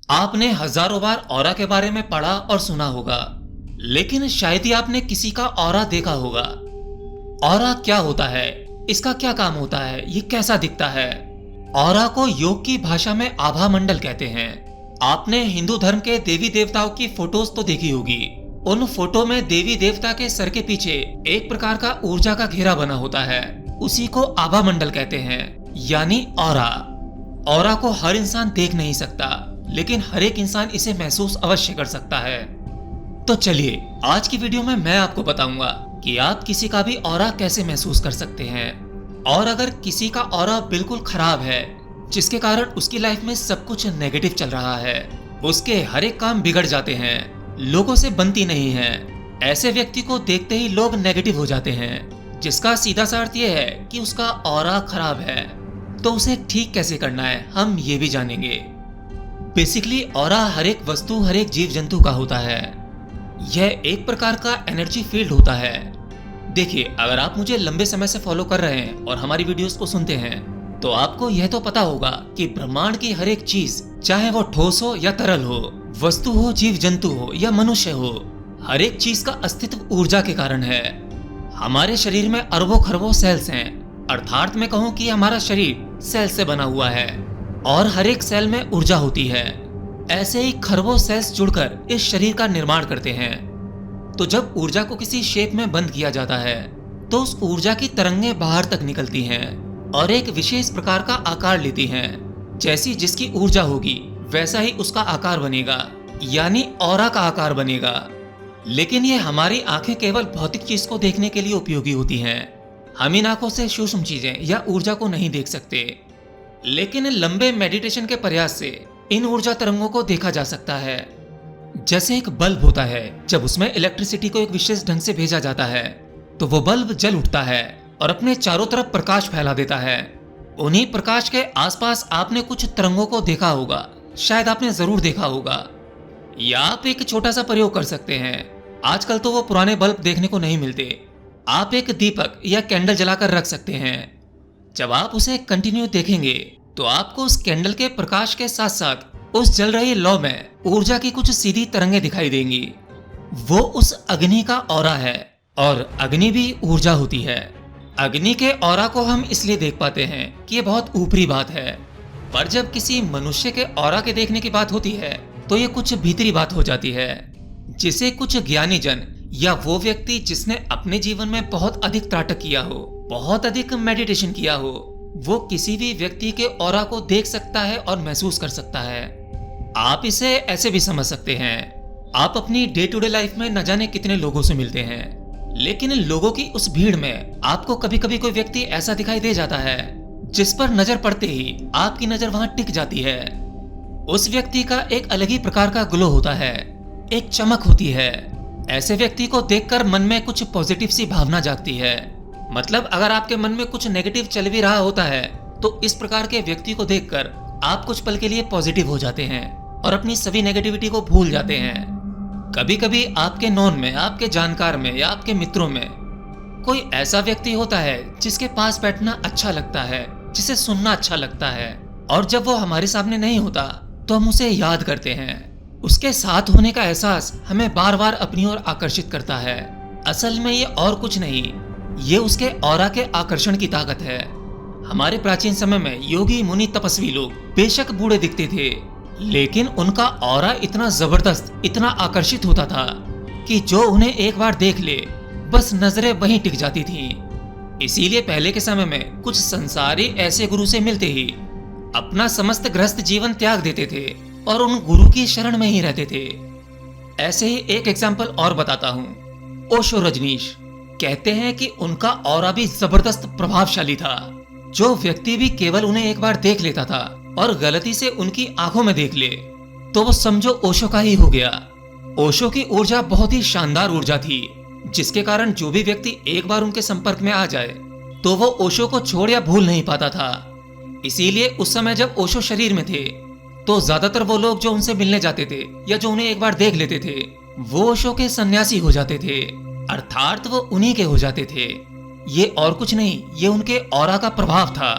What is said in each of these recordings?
आपने हजारों बार ऑरा के बारे में पढ़ा और सुना होगा, लेकिन शायद ही आपने किसी का ऑरा देखा होगा। ऑरा क्या होता है, इसका क्या काम होता है, ये कैसा दिखता है? ऑरा को योग की भाषा में आभा मंडल कहते हैं। आपने हिंदू धर्म के देवी देवताओं की फोटोज तो देखी होगी। उन फोटो में देवी देवता के सर के पीछे एक प्रकार का ऊर्जा का घेरा बना होता है, उसी को आभा मंडल कहते हैं, यानी ऑरा। ऑरा को हर इंसान देख नहीं सकता, लेकिन हर एक इंसान इसे महसूस अवश्य कर सकता है। तो चलिए आज की वीडियो में मैं आपको बताऊंगा कि आप किसी का भी ऑरा कैसे महसूस कर सकते हैं। और अगर किसी का ऑरा बिल्कुल खराब है, जिसके कारण उसकी लाइफ में सब कुछ नेगेटिव चल रहा है, उसके हर एक काम बिगड़ जाते हैं, लोगों से बनती नहीं है, ऐसे व्यक्ति को देखते ही लोग नेगेटिव हो जाते हैं, जिसका सीधा सा अर्थ यह है कि उसका ऑरा खराब है। तो उसे ठीक कैसे करना है, हम ये भी जानेंगे। बेसिकली ऑरा हर एक वस्तु, हर एक जीव जंतु का होता है। यह एक प्रकार का एनर्जी फील्ड होता है। देखिए, अगर आप मुझे लंबे समय से फॉलो कर रहे हैं और हमारी वीडियोस को सुनते हैं, तो आपको यह तो पता होगा कि ब्रह्मांड की हर एक चीज, चाहे वो ठोस हो या तरल हो, वस्तु हो, जीव जंतु हो या मनुष्य हो, हर एक चीज का अस्तित्व ऊर्जा के कारण है। हमारे शरीर में अरबों खरबों सेल्स हैं, अर्थात मैं कहूँ कि हमारा शरीर सेल से बना हुआ है और हर एक सेल में ऊर्जा होती है। ऐसे ही खरबों सेल्स जुड़कर इस शरीर का निर्माण करते हैं। तो जब ऊर्जा को किसी शेप में बंद किया जाता है, तो उस ऊर्जा की तरंगें बाहर तक निकलती हैं और एक विशेष प्रकार का आकार लेती हैं। जैसी जिसकी ऊर्जा होगी वैसा ही उसका आकार बनेगा, यानी ऑरा का आकार बनेगा। लेकिन ये हमारी आंखें केवल भौतिक चीज को देखने के लिए उपयोगी होती हैं। हम इन आंखों से सूक्ष्म चीजें या ऊर्जा को नहीं देख सकते। लेकिन लंबे मेडिटेशन के प्रयास से इन ऊर्जा तरंगों को देखा जा सकता है। जैसे एक बल्ब होता है, जब उसमें इलेक्ट्रिसिटी को एक विशेष ढंग से भेजा जाता है, तो वो बल्ब जल उठता है और अपने चारों तरफ प्रकाश फैला देता है। उन्हीं प्रकाश के आसपास आपने कुछ तरंगों को देखा होगा, शायद आपने जरूर देखा होगा। या आप एक छोटा सा प्रयोग कर सकते हैं। आजकल तो वो पुराने बल्ब देखने को नहीं मिलते। आप एक दीपक या कैंडल जलाकर रख सकते हैं। जब आप उसे कंटिन्यू देखेंगे, तो आपको उस कैंडल के प्रकाश के साथ साथ उस जल रही लौ में ऊर्जा की कुछ सीधी तरंगें दिखाई देंगी। वो उस अग्नि का ऑरा है, और अग्नि भी ऊर्जा होती है। अग्नि के ऑरा को हम इसलिए देख पाते हैं कि ये बहुत ऊपरी बात है, पर जब किसी मनुष्य के ऑरा के देखने की बात होती है, तो ये कुछ भीतरी बात हो जाती है, जिसे कुछ ज्ञानी जन या वो व्यक्ति जिसने अपने जीवन में बहुत अधिक त्राटक किया हो, बहुत अधिक मेडिटेशन किया हो, वो किसी भी व्यक्ति के ऑरा को देख सकता है और महसूस कर सकता है। आप इसे ऐसे भी समझ सकते हैं, आप अपनी डे टू डे लाइफ में न जाने कितने लोगों से मिलते हैं, लेकिन लोगों की उस भीड़ में आपको कभी कभी कोई व्यक्ति ऐसा दिखाई दे जाता है, जिस पर नजर पड़ते ही आपकी नजर वहां टिक जाती है। उस व्यक्ति का एक अलग ही प्रकार का ग्लो होता है, एक चमक होती है। ऐसे व्यक्ति को देखकर मन में कुछ पॉजिटिव सी भावना जागती है। मतलब अगर आपके मन में कुछ नेगेटिव चल भी रहा होता है, तो इस प्रकार के व्यक्ति को देखकर आप कुछ पल के लिए पॉजिटिव हो जाते हैं और अपनी सभी नेगेटिविटी को भूल जाते हैं। कभी कभी आपके नॉन में, आपके जानकार में या आपके मित्रों में कोई ऐसा व्यक्ति होता है जिसके पास बैठना अच्छा लगता है, जिसे सुनना अच्छा लगता है, और जब वो हमारे सामने नहीं होता तो हम उसे याद करते हैं। उसके साथ होने का एहसास हमें बार बार अपनी ओर आकर्षित करता है। असल में ये और कुछ नहीं, ये उसके ऑरा के आकर्षण की ताकत है। हमारे प्राचीन समय में योगी मुनि तपस्वी लोग बेशक बूढ़े दिखते थे, लेकिन उनका ऑरा इतना जबरदस्त, इतना आकर्षित होता था कि जो उन्हें एक बार देख ले, बस नजरें वहीं टिक जाती थीं। इसीलिए पहले के समय में कुछ संसारी ऐसे गुरु से मिलते ही अपना समस्त गृहस्थ जीवन त्याग देते थे और उन गुरु की शरण में ही रहते थे। ऐसे ही एक एग्जाम्पल और बताता हूँ। ओशो रजनीश कहते हैं कि उनका ऑरा भी जबरदस्त प्रभावशाली था। जो व्यक्ति भी केवल उन्हें एक बार देख लेता था और गलती से उनकी आंखों में देख ले, तो वो समझो ओशो का ही हो गया। ओशो की ऊर्जा बहुत ही शानदार ऊर्जा थी, जिसके कारण जो भी व्यक्ति एक बार उनके संपर्क में आ जाए, तो वो ओशो को छोड़ या भूल नहीं पाता था। इसीलिए उस समय जब ओशो शरीर में थे, तो ज्यादातर वो लोग जो उनसे मिलने जाते थे या जो उन्हें एक बार देख लेते थे, वो ओशो के सन्यासी हो जाते थे, अर्थात वो उन्हीं के हो जाते थे। ये और कुछ नहीं, ये उनके ऑरा का प्रभाव था।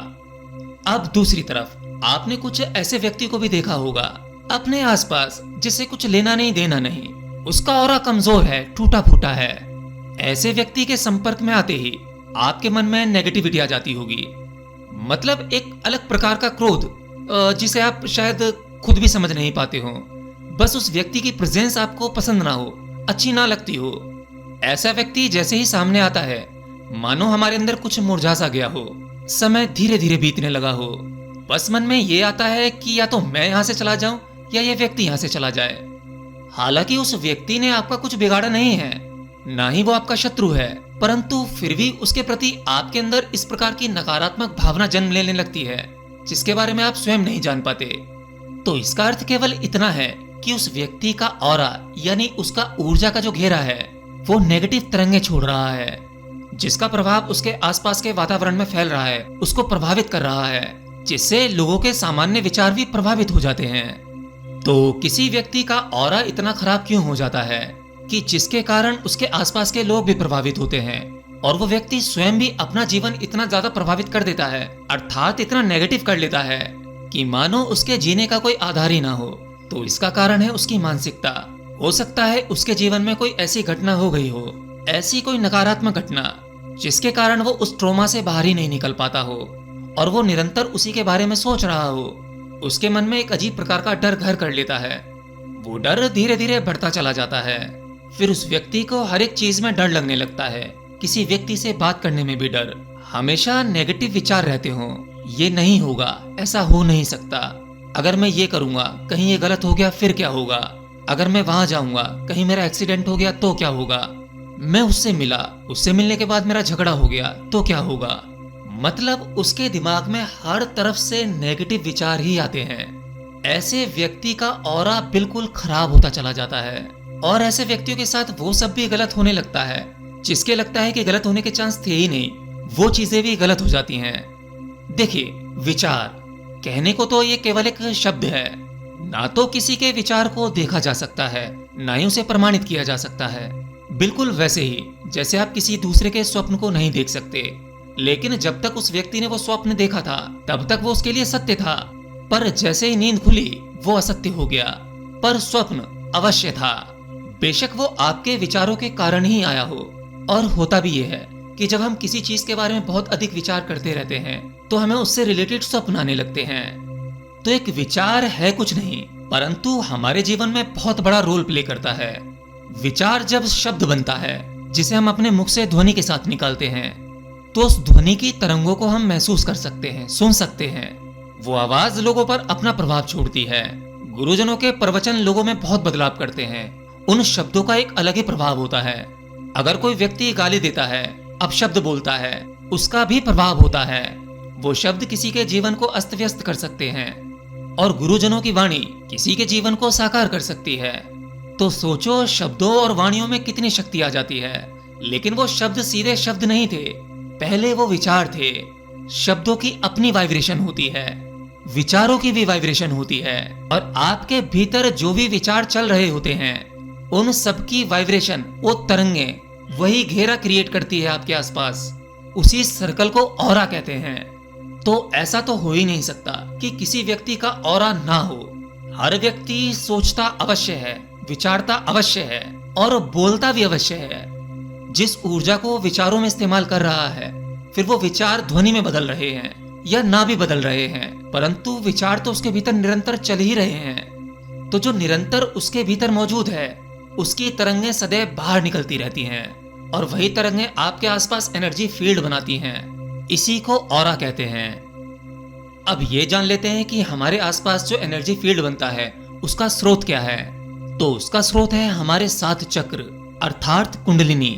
अब दूसरी तरफ आपने कुछ ऐसे व्यक्ति को भी देखा होगा अपने आसपास जिससे कुछ लेना नहीं देना नहीं, उसका ऑरा कमजोर है, टूटा फूटा है, ऐसे व्यक्ति के संपर्क में आते ही आपके मन में नेगेटिविटी आ जाती होगी। मतलब एक अलग प्रकार का क्रोध, जिसे आप शायद खुद भी समझ नहीं पाते हो। बस उस व्यक्ति की प्रेजेंस आपको पसंद ना हो, अच्छी ना लगती हो। ऐसा व्यक्ति जैसे ही सामने आता है, मानो हमारे अंदर कुछ मुरझा सा गया हो, समय धीरे धीरे बीतने लगा हो। बस मन में ये आता है कि या तो मैं यहाँ से चला जाऊं या ये व्यक्ति यहाँ से चला जाए। हालांकि उस व्यक्ति ने आपका कुछ बिगाड़ा नहीं है, ना ही वो आपका शत्रु है, परंतु फिर भी उसके प्रति आपके अंदर इस प्रकार की नकारात्मक भावना जन्म लेने लगती है, जिसके बारे में आप स्वयं नहीं जान पाते। तो इसका अर्थ केवल इतना है कि उस व्यक्ति का ऑरा यानी उसका ऊर्जा का जो घेरा है वो नेगेटिव तरंगे छोड़ रहा है, जिसका प्रभाव उसके आसपास के वातावरण में फैल रहा है, उसको प्रभावित कर रहा है, जिससे लोगों के सामान्य विचार भी प्रभावित हो जाते हैं। तो किसी व्यक्ति का ऑरा इतना खराब क्यों हो जाता है कि जिसके कारण उसके आसपास के लोग भी प्रभावित होते हैं, और वो व्यक्ति स्वयं भी अपना जीवन इतना ज्यादा प्रभावित कर देता है, अर्थात इतना नेगेटिव कर लेता है कि मानो उसके जीने का कोई आधार ही ना हो। तो इसका कारण है उसकी मानसिकता। हो सकता है उसके जीवन में कोई ऐसी घटना हो गई हो, ऐसी कोई नकारात्मक घटना, जिसके कारण वो उस ट्रॉमा से बाहर ही नहीं निकल पाता हो, और वो निरंतर उसी के बारे में सोच रहा हो। उसके मन में एक अजीब प्रकार का डर घर कर लेता है। वो डर धीरे धीरे बढ़ता चला जाता है। फिर उस व्यक्ति को हर एक चीज में डर लगने लगता है, किसी व्यक्ति से बात करने में भी डर। हमेशा नेगेटिव विचार रहते हो, ये नहीं होगा, ऐसा हो नहीं सकता, अगर मैं ये करूंगा कहीं ये गलत हो गया फिर क्या होगा, अगर मैं वहां जाऊंगा कहीं मेरा एक्सीडेंट हो गया तो क्या होगा, मैं उससे मिला, उससे मिलने के बाद मेरा झगड़ा हो गया तो क्या होगा। मतलब उसके दिमाग में हर तरफ से नेगेटिव विचार ही आते हैं। ऐसे व्यक्ति का ऑरा बिल्कुल खराब होता चला जाता है, और ऐसे व्यक्तियों के साथ वो सब भी गलत होने लगता है जिसके लगता है कि गलत होने के चांस थे ही नहीं, वो चीजें भी गलत हो जाती हैं। देखिए, विचार कहने को तो ये केवल एक शब्द है, ना तो किसी के विचार को देखा जा सकता है, ना ही उसे प्रमाणित किया जा सकता है। बिल्कुल वैसे ही जैसे आप किसी दूसरे के स्वप्न को नहीं देख सकते, लेकिन जब तक उस व्यक्ति ने वो स्वप्न देखा था तब तक वो उसके लिए सत्य था, पर जैसे ही नींद खुली वो असत्य हो गया। पर स्वप्न अवश्य था, बेशक वो आपके विचारों के कारण ही आया हो। और होता भी ये है कि जब हम किसी चीज के बारे में बहुत अधिक विचार करते रहते हैं तो हमें उससे रिलेटेड स्वप्न आने लगते हैं। तो एक विचार है कुछ नहीं, परंतु हमारे जीवन में बहुत बड़ा रोल प्ले करता है। विचार जब शब्द बनता है जिसे हम अपने मुख से ध्वनि के साथ निकालते हैं, तो उस ध्वनि की तरंगों को हम महसूस कर सकते हैं, सुन सकते हैं। वो आवाज लोगों पर अपना प्रभाव छोड़ती है। गुरुजनों के प्रवचन लोगों में बहुत बदलाव करते हैं। उन शब्दों का एक अलग ही प्रभाव होता है। अगर कोई व्यक्ति गाली देता है, अपशब्द बोलता है, उसका भी प्रभाव होता है। वो शब्द किसी के जीवन को अस्त व्यस्त कर सकते हैं, और गुरुजनों की वाणी किसी के जीवन को साकार कर सकती है। तो सोचो, शब्दों और वाणियों में कितनी शक्ति आ जाती है। लेकिन वो शब्द सीधे शब्द नहीं थे, पहले वो विचार थे। शब्दों की अपनी वाइब्रेशन होती है, विचारों की भी वाइब्रेशन होती है, और आपके भीतर जो भी विचार चल रहे होते हैं उन सब की वाइब्रेशन, वो तरंगे, वही घेरा क्रिएट करती है आपके आसपास। उसी सर्कल को ऑरा कहते हैं। तो ऐसा तो हो ही नहीं सकता कि किसी व्यक्ति का ऑरा ना हो। हर व्यक्ति सोचता अवश्य है, विचारता अवश्य है, और बोलता भी अवश्य है। जिस ऊर्जा को विचारों में इस्तेमाल कर रहा है, फिर वो विचार ध्वनि में बदल रहे हैं या ना भी बदल रहे हैं, परंतु विचार तो उसके भीतर निरंतर चल ही रहे हैं। तो जो निरंतर उसके भीतर मौजूद है, उसकी तरंगें सदैव बाहर निकलती रहती हैं, और वही तरंगें आपके आसपास एनर्जी फील्ड बनाती हैं। इसी को ऑरा कहते हैं। अब ये जान लेते हैं कि हमारे आसपास जो एनर्जी फील्ड बनता है उसका स्रोत क्या है। तो उसका स्रोत है हमारे 7 चक्र, अर्थात कुंडलिनी।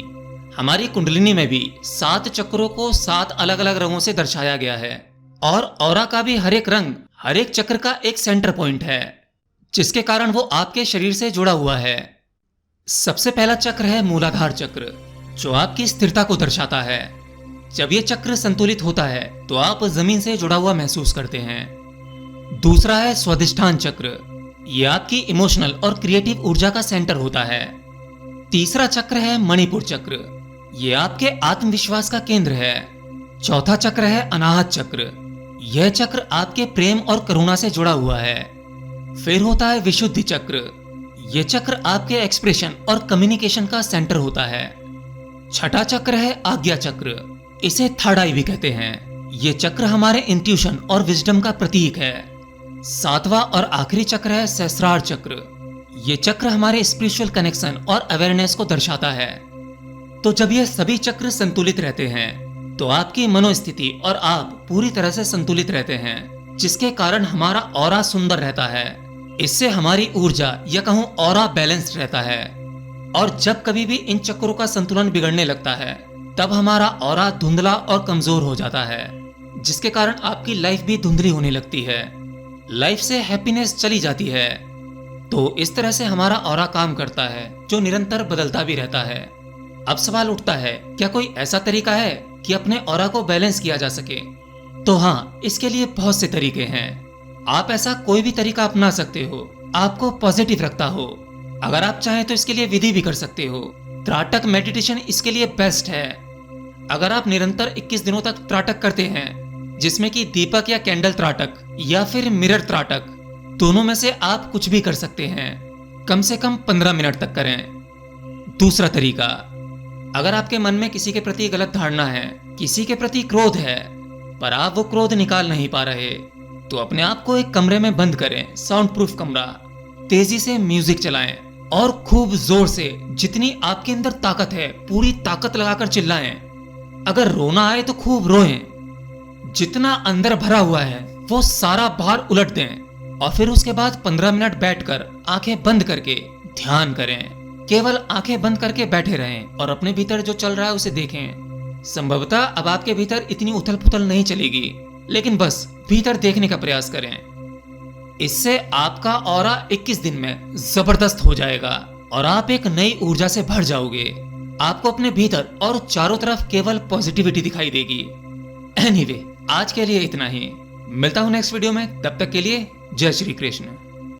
हमारी कुंडलिनी में भी 7 चक्रों को 7 अलग अलग रंगों से दर्शाया गया है, और ऑरा का भी हर एक रंग, हर एक चक्र का एक सेंटर पॉइंट है, जिसके कारण वो आपके शरीर से जुड़ा हुआ है। सबसे पहला चक्र है मूलाधार चक्र, जो आपकी स्थिरता को दर्शाता है। जब ये चक्र संतुलित होता है तो आप जमीन से जुड़ा हुआ महसूस करते हैं। दूसरा है स्वादिष्ठान चक्र, ये आपकी इमोशनल और क्रिएटिव ऊर्जा का सेंटर होता है। तीसरा चक्र है मणिपुर चक्र, ये आपके आत्मविश्वास का केंद्र है। चौथा चक्र है अनाहत चक्र, यह चक्र आपके प्रेम और करुणा से जुड़ा हुआ है। फिर होता है विशुद्धि चक्र। ये चक्र आपके एक्सप्रेशन और कम्युनिकेशन का सेंटर होता है। छठा चक्र है आज्ञा चक्र, इसे थर्ड आई भी कहते हैं। ये चक्र हमारे इंट्यूशन और विजडम का प्रतीक है। सातवां और आखिरी चक्र है सहस्रार चक्र। ये चक्र हमारे स्पिरिचुअल कनेक्शन और अवेयरनेस को दर्शाता है। तो जब ये सभी चक्र संतुलित रहते हैं तो आपकी मनोस्थिति और आप पूरी तरह से संतुलित रहते हैं, जिसके कारण हमारा ऑरा सुंदर रहता है। इससे हमारी ऊर्जा या कहूं ऑरा बैलेंस्ड रहता है। और जब कभी भी इन चक्रों का संतुलन बिगड़ने लगता है तब हमारा ऑरा धुंधला और कमजोर हो जाता है, जिसके कारण आपकी लाइफ भी धुंधली होने लगती है। लाइफ से हैप्पीनेस चली जाती है। तो इस तरह से हमारा ऑरा काम करता है, जो निरंतर बदलता भी रहता है। अब सवाल उठता है, क्या कोई ऐसा तरीका है कि अपने ऑरा को बैलेंस किया जा सके? तो हाँ, इसके लिए बहुत से तरीके हैं। आप ऐसा कोई भी तरीका अपना सकते हो आपको पॉजिटिव रखता हो। अगर आप चाहें तो इसके लिए विधि भी कर सकते हो। त्राटक मेडिटेशन इसके लिए बेस्ट है। अगर आप निरंतर 21 दिनों तक त्राटक करते हैं, जिसमें कि दीपक या कैंडल त्राटक या फिर मिरर त्राटक, दोनों में से आप कुछ भी कर सकते हैं। कम से कम 15 मिनट तक करें। दूसरा तरीका, अगर आपके मन में किसी के प्रति गलत धारणा है, किसी के प्रति क्रोध है, पर आप वो क्रोध निकाल नहीं पा रहे, तो अपने आप को एक कमरे में बंद करें, साउंड प्रूफ कमरा। तेजी से म्यूजिक चलाएं और खूब जोर से जितनी आपके अंदर ताकत है पूरी ताकत लगाकर चिल्लाएं। अगर रोना आए तो खूब रोएं। जितना अंदर भरा हुआ है वो सारा बाहर उलट दें और फिर उसके बाद 15 मिनट बैठकर आंखें बंद करके ध्यान करें। केवल आंखें बंद करके बैठे रहें और अपने भीतर जो चल रहा है उसे देखें। संभवतः अब आपके भीतर इतनी उथल पुथल नहीं चलेगी, लेकिन बस भीतर देखने का प्रयास करें। इससे आपका ऑरा 21 दिन में जबरदस्त हो जाएगा और आप एक नई ऊर्जा से भर जाओगे। आपको अपने भीतर और चारों तरफ केवल पॉजिटिविटी दिखाई देगी। एनीवे, आज के लिए इतना ही। मिलता हूं नेक्स्ट वीडियो में, तब तक के लिए जय श्री कृष्ण।